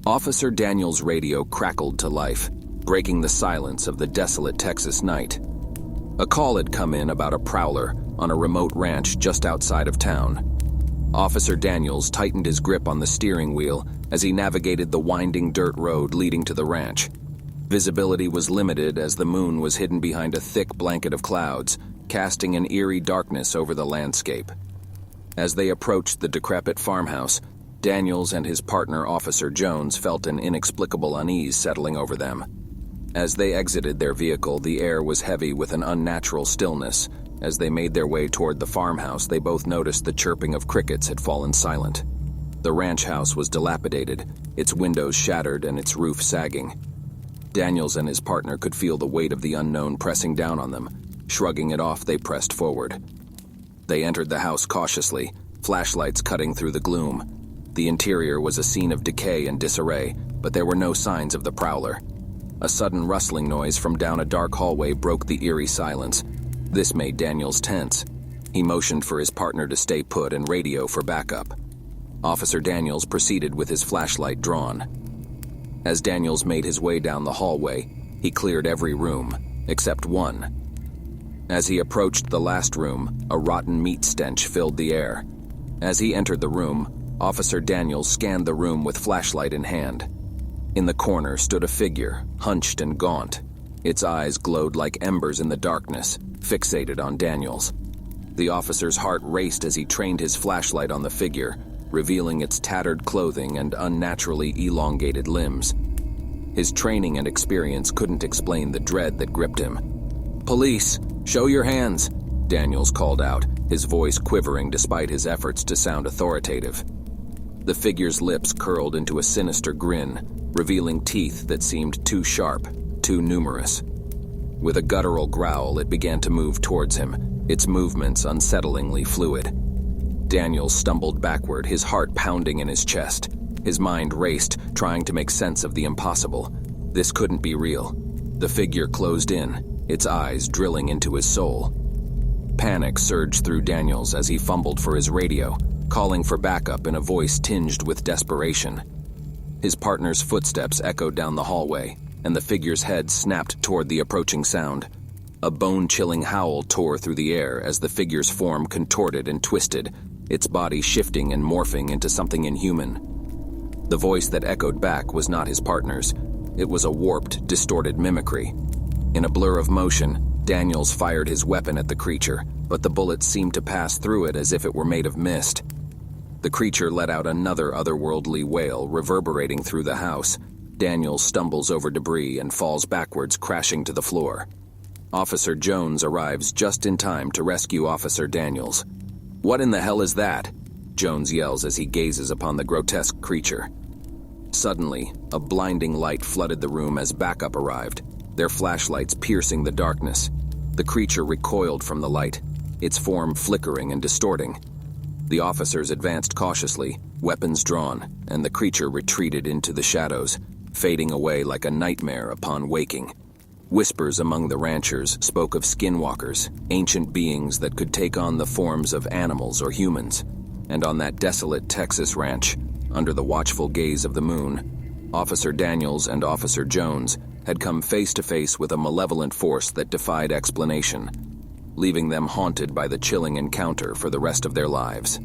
Officer Daniels' radio crackled to life, breaking the silence of the desolate Texas night. A call had come in about a prowler on a remote ranch just outside of town. Officer Daniels tightened his grip on the steering wheel as he navigated the winding dirt road leading to the ranch. Visibility was limited as the moon was hidden behind a thick blanket of clouds, casting an eerie darkness over the landscape. As they approached the decrepit farmhouse, Daniels and his partner, Officer Jones, felt an inexplicable unease settling over them. As they exited their vehicle, the air was heavy with an unnatural stillness. As they made their way toward the farmhouse, they both noticed the chirping of crickets had fallen silent. The ranch house was dilapidated, its windows shattered and its roof sagging. Daniels and his partner could feel the weight of the unknown pressing down on them. Shrugging it off, they pressed forward. They entered the house cautiously, flashlights cutting through the gloom. The interior was a scene of decay and disarray, but there were no signs of the prowler. A sudden rustling noise from down a dark hallway broke the eerie silence. This made Daniels tense. He motioned for his partner to stay put and radio for backup. Officer Daniels proceeded with his flashlight drawn. As Daniels made his way down the hallway, he cleared every room, except one. As he approached the last room, a rotten meat stench filled the air. As he entered the room, Officer Daniels scanned the room with flashlight in hand. In the corner stood a figure, hunched and gaunt. Its eyes glowed like embers in the darkness, fixated on Daniels. The officer's heart raced as he trained his flashlight on the figure, revealing its tattered clothing and unnaturally elongated limbs. His training and experience couldn't explain the dread that gripped him. "Police, show your hands," Daniels called out, his voice quivering despite his efforts to sound authoritative. The figure's lips curled into a sinister grin, revealing teeth that seemed too sharp, too numerous. With a guttural growl, it began to move towards him, its movements unsettlingly fluid. Daniels stumbled backward, his heart pounding in his chest. His mind raced, trying to make sense of the impossible. This couldn't be real. The figure closed in, its eyes drilling into his soul. Panic surged through Daniels as he fumbled for his radio, calling for backup in a voice tinged with desperation. His partner's footsteps echoed down the hallway, and the figure's head snapped toward the approaching sound. A bone-chilling howl tore through the air as the figure's form contorted and twisted, its body shifting and morphing into something inhuman. The voice that echoed back was not his partner's. It was a warped, distorted mimicry. In a blur of motion, Daniels fired his weapon at the creature, but the bullets seemed to pass through it as if it were made of mist. The creature let out another otherworldly wail, reverberating through the house. Daniels stumbles over debris and falls backwards, crashing to the floor. Officer Jones arrives just in time to rescue Officer Daniels. "What in the hell is that?" Jones yells as he gazes upon the grotesque creature. Suddenly, a blinding light flooded the room as backup arrived, their flashlights piercing the darkness. The creature recoiled from the light, its form flickering and distorting. The officers advanced cautiously, weapons drawn, and the creature retreated into the shadows, fading away like a nightmare upon waking. Whispers among the ranchers spoke of skinwalkers, ancient beings that could take on the forms of animals or humans. And on that desolate Texas ranch, under the watchful gaze of the moon, Officer Daniels and Officer Jones had come face to face with a malevolent force that defied explanation, leaving them haunted by the chilling encounter for the rest of their lives.